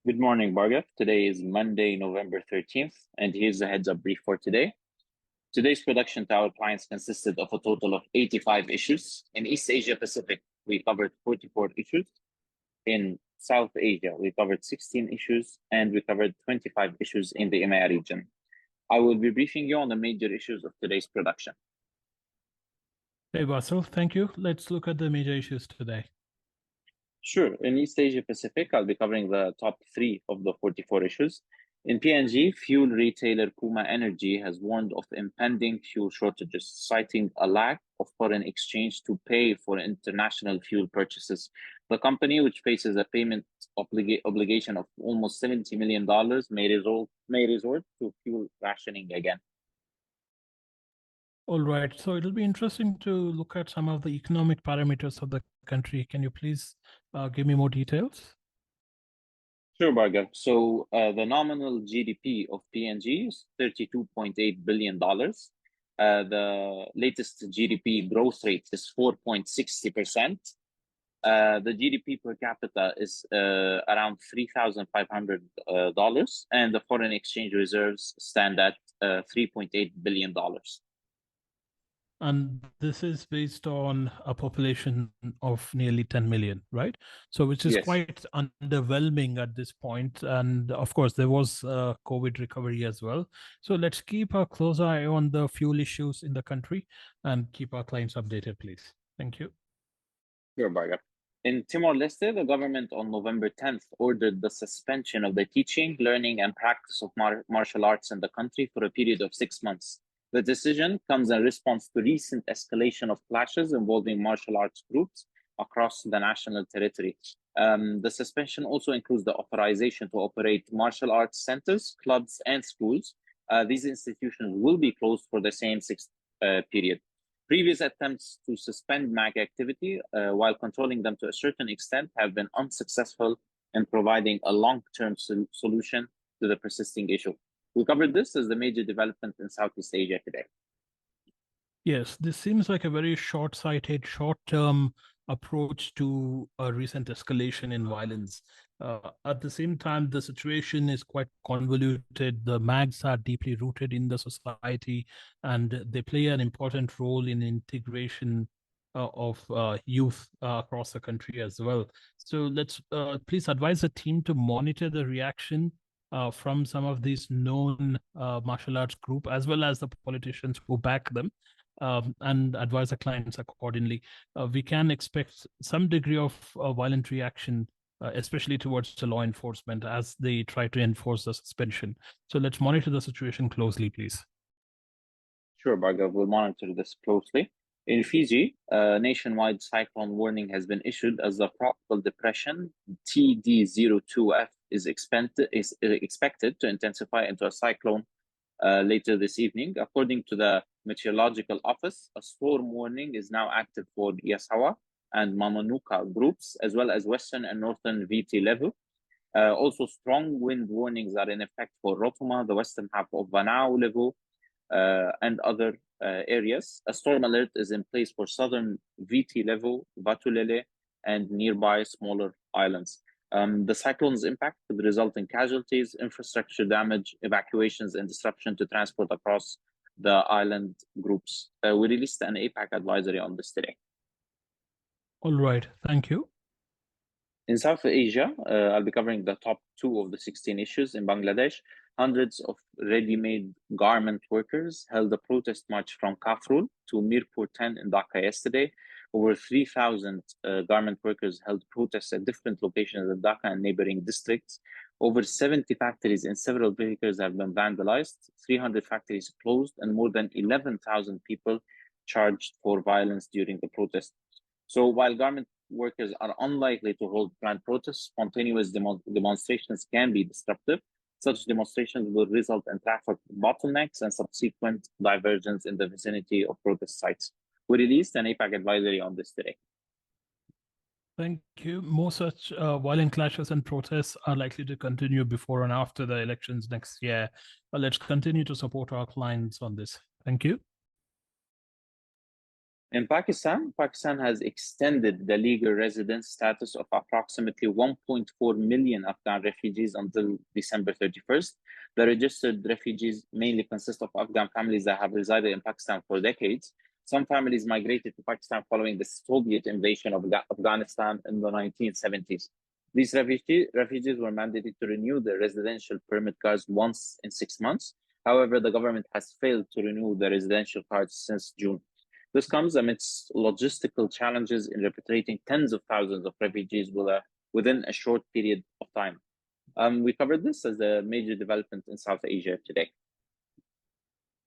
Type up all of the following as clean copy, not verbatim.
Good morning, Bhargav. Today is Monday, November 13th, and here's the heads up brief for today. Today's production to our clients consisted of a total of 85 issues. In East Asia Pacific, we covered 44 issues. In South Asia, we covered 16 issues, and we covered 25 issues in the EMEA region. I will be briefing you on the major issues of today's production. Hey, Bassel, thank you. Let's look at the major issues today. Sure. In East Asia Pacific, I'll be covering the top 3 of the 44 issues. In PNG, fuel retailer Puma Energy has warned of impending fuel shortages, citing a lack of foreign exchange to pay for international fuel purchases. The company, which faces a payment obligation of almost $70 million, may resort to fuel rationing again. All right, so it'll be interesting to look at some of the economic parameters of the country. Can you please give me more details? Sure, Bhargav. So the nominal GDP of PNG is $32.8 billion. The latest GDP growth rate is 4.60%. The GDP per capita is around $3,500, and the foreign exchange reserves stand at $3.8 billion. And this is based on a population of nearly 10 million, right? So which is Yes. quite underwhelming at this point. And of course, there was COVID recovery as well. So let's keep a close eye on the fuel issues in the country and keep our clients updated, please. Thank you. Sure, Bhargav. In Timor-Leste, the government on November 10th ordered the suspension of the teaching, learning, and practice of martial arts in the country for a period of 6 months. The decision comes in response to recent escalation of clashes involving martial arts groups across the national territory. The suspension also includes the authorization to operate martial arts centers, clubs, and schools. These institutions will be closed for the same 6 period. Previous attempts to suspend MAG activity while controlling them to a certain extent have been unsuccessful in providing a long-term solution to the persisting issue. We covered this as the major development in Southeast Asia today. Yes, this seems like a very short-sighted, short-term approach to a recent escalation in violence. At the same time, the situation is quite convoluted. The MAGs are deeply rooted in the society, and they play an important role in integration of youth across the country as well. So let's please advise the team to monitor the reaction from some of these known martial arts group, as well as the politicians who back them. And advise the clients accordingly. We can expect some degree of violent reaction, especially towards the law enforcement as they try to enforce the suspension. So let's monitor the situation closely, please. Sure, Bhargav, we'll monitor this closely. In Fiji, a nationwide cyclone warning has been issued as the tropical depression TD02F is expected to intensify into a cyclone later this evening. According to the Meteorological Office, a storm warning is now active for Yasawa and Mamanuca groups, as well as western and northern VT level. Also, strong wind warnings are in effect for Rotuma, the western half of Vanau level, and other areas. A storm alert is in place for southern VT level, Vatulele, and nearby smaller islands. The cyclone's impact could result in casualties, infrastructure damage, evacuations, and disruption to transport across the island groups. We released an APAC advisory on this today. All right, thank you. In South Asia, I'll be covering the top 2 of the 16 issues. In Bangladesh, hundreds of ready-made garment workers held a protest march from Kafrul to Mirpur 10 in Dhaka yesterday. Over 3,000 garment workers held protests at different locations in Dhaka and neighboring districts. Over 70 factories and several vehicles have been vandalized, 300 factories closed, and more than 11,000 people charged for violence during the protest. So while garment workers are unlikely to hold planned protests, spontaneous demonstrations can be disruptive. Such demonstrations will result in traffic bottlenecks and subsequent divergence in the vicinity of protest sites. We released an APAC advisory on this today. Thank you. More such violent clashes and protests are likely to continue before and after the elections next year. Let's continue to support our clients on this. Thank you. In Pakistan, Pakistan has extended the legal residence status of approximately 1.4 million Afghan refugees until December 31st. The registered refugees mainly consist of Afghan families that have resided in Pakistan for decades. Some families migrated to Pakistan following the Soviet invasion of Afghanistan in the 1970s. These refugees were mandated to renew their residential permit cards once in 6 months. However, the government has failed to renew the residential cards since June. This comes amidst logistical challenges in repatriating tens of thousands of refugees within a short period of time. We covered this as a major development in South Asia today.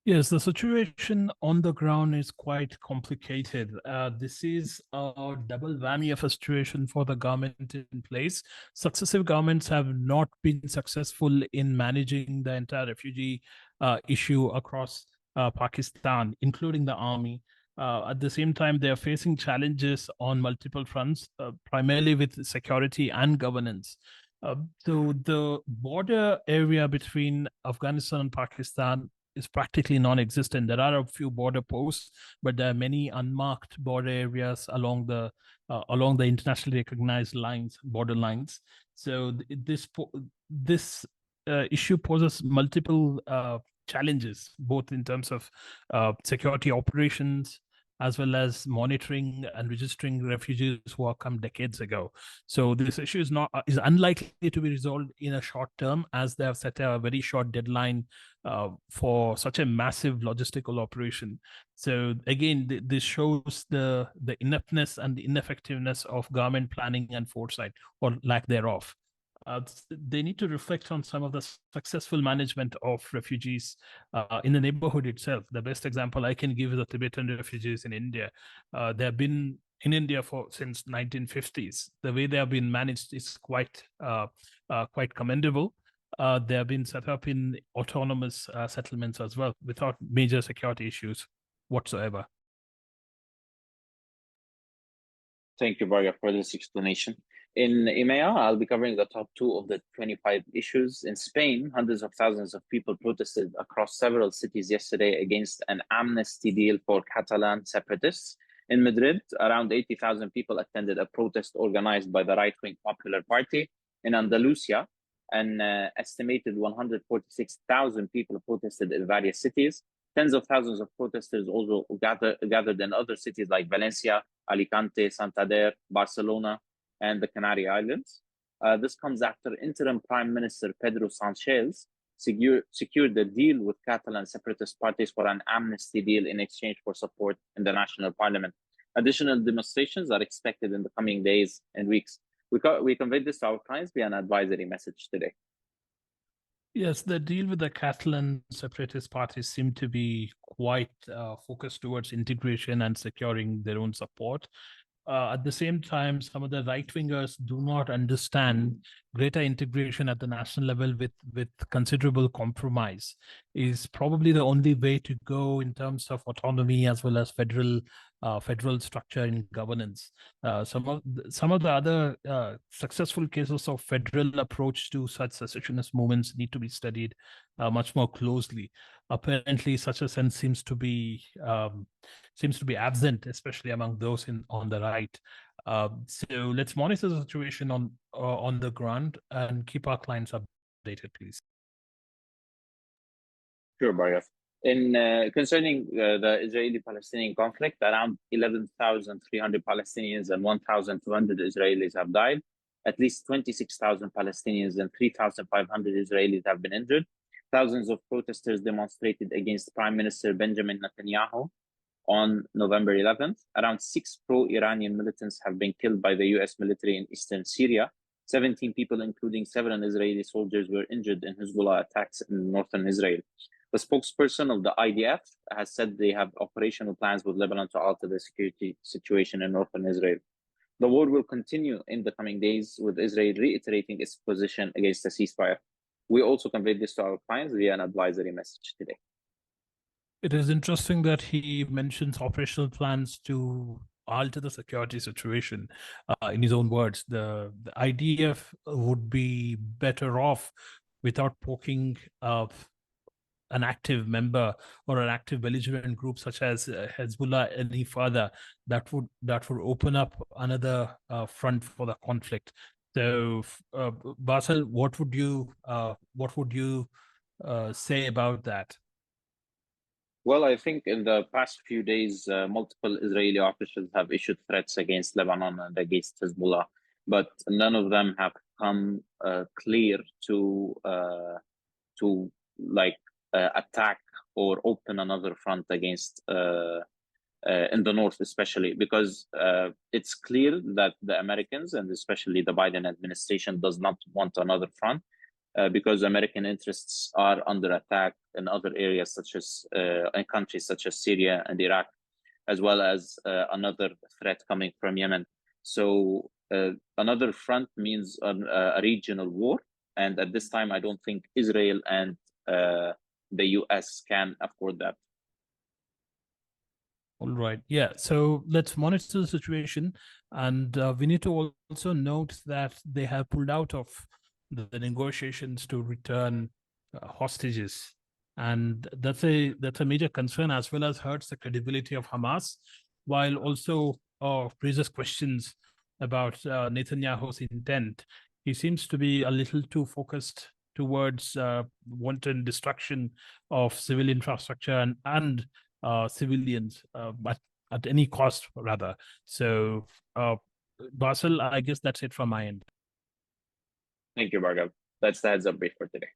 Yes, the situation on the ground is quite complicated. This is a double whammy of a situation for the government in place. Successive governments have not been successful in managing the entire refugee issue across Pakistan, including the army. At the same time, they are facing challenges on multiple fronts, primarily with security and governance. So the border area between Afghanistan and Pakistan is practically non-existent. There are a few border posts, but there are many unmarked border areas along the internationally recognized lines, border lines. So this issue poses multiple challenges, both in terms of security operations, as well as monitoring and registering refugees who have come decades ago. So this issue is unlikely to be resolved in a short term, as they have set a very short deadline for such a massive logistical operation. So again, this shows the ineptness and the ineffectiveness of government planning and foresight, or lack thereof. They need to reflect on some of the successful management of refugees in the neighborhood itself. The best example I can give is the Tibetan refugees in India. They have been in India since 1950s. The way they have been managed is quite commendable. They have been set up in autonomous settlements as well, without major security issues whatsoever. Thank you, Bhargav, for this explanation. In EMEA, I'll be covering the top 2 of the 25 issues. In Spain, hundreds of thousands of people protested across several cities yesterday against an amnesty deal for Catalan separatists. In Madrid, around 80,000 people attended a protest organized by the right-wing Popular Party. In Andalusia, an estimated 146,000 people protested in various cities. Tens of thousands of protesters also gathered in other cities like Valencia, Alicante, Santander, Barcelona, and the Canary Islands. This comes after interim Prime Minister Pedro Sanchez secured a deal with Catalan separatist parties for an amnesty deal in exchange for support in the national parliament. Additional demonstrations are expected in the coming days and weeks. We conveyed this to our clients via an advisory message today. Yes, the deal with the Catalan separatist parties seem to be quite focused towards integration and securing their own support. At the same time, some of the right-wingers do not understand greater integration at the national level with considerable compromise is probably the only way to go in terms of autonomy as well as federal structure in governance. Some of the other successful cases of federal approach to such secessionist movements need to be studied much more closely. Apparently, such a sense seems to be absent, especially among those on the right. So let's monitor the situation on the ground and keep our clients updated, please. Sure, Bhargav. In concerning the Israeli-Palestinian conflict, around 11,300 Palestinians and 1,200 Israelis have died. At least 26,000 Palestinians and 3,500 Israelis have been injured. Thousands of protesters demonstrated against Prime Minister Benjamin Netanyahu on November 11th. Around 6 pro-Iranian militants have been killed by the US military in eastern Syria. 17 people, including 7 Israeli soldiers, were injured in Hezbollah attacks in northern Israel. The spokesperson of the IDF has said they have operational plans with Lebanon to alter the security situation in northern Israel. The war will continue in the coming days, with Israel reiterating its position against a ceasefire. We also conveyed this to our clients via an advisory message today. It is interesting that he mentions operational plans to alter the security situation. In his own words, the IDF would be better off without poking an active member or an active belligerent group such as Hezbollah any further, that would open up another front for the conflict. So, Bassel, what would you say about that? Well, I think in the past few days, multiple Israeli officials have issued threats against Lebanon and against Hezbollah, but none of them have come clear to like attack or open another front against in the north, especially because it's clear that the Americans and especially the Biden administration does not want another front. Because American interests are under attack in other areas, such as in countries such as Syria and Iraq, as well as another threat coming from Yemen. So another front means a regional war, and at this time, I don't think Israel and the US can afford that. All right. Yeah. So let's monitor the situation. And we need to also note that they have pulled out of the negotiations to return hostages. And that's a major concern, as well as hurts the credibility of Hamas, while also raises questions about Netanyahu's intent. He seems to be a little too focused towards wanton destruction of civil infrastructure and civilians, at any cost, rather. So, Bassel, I guess that's it from my end. Thank you, Bhargav. That's the heads up brief for today.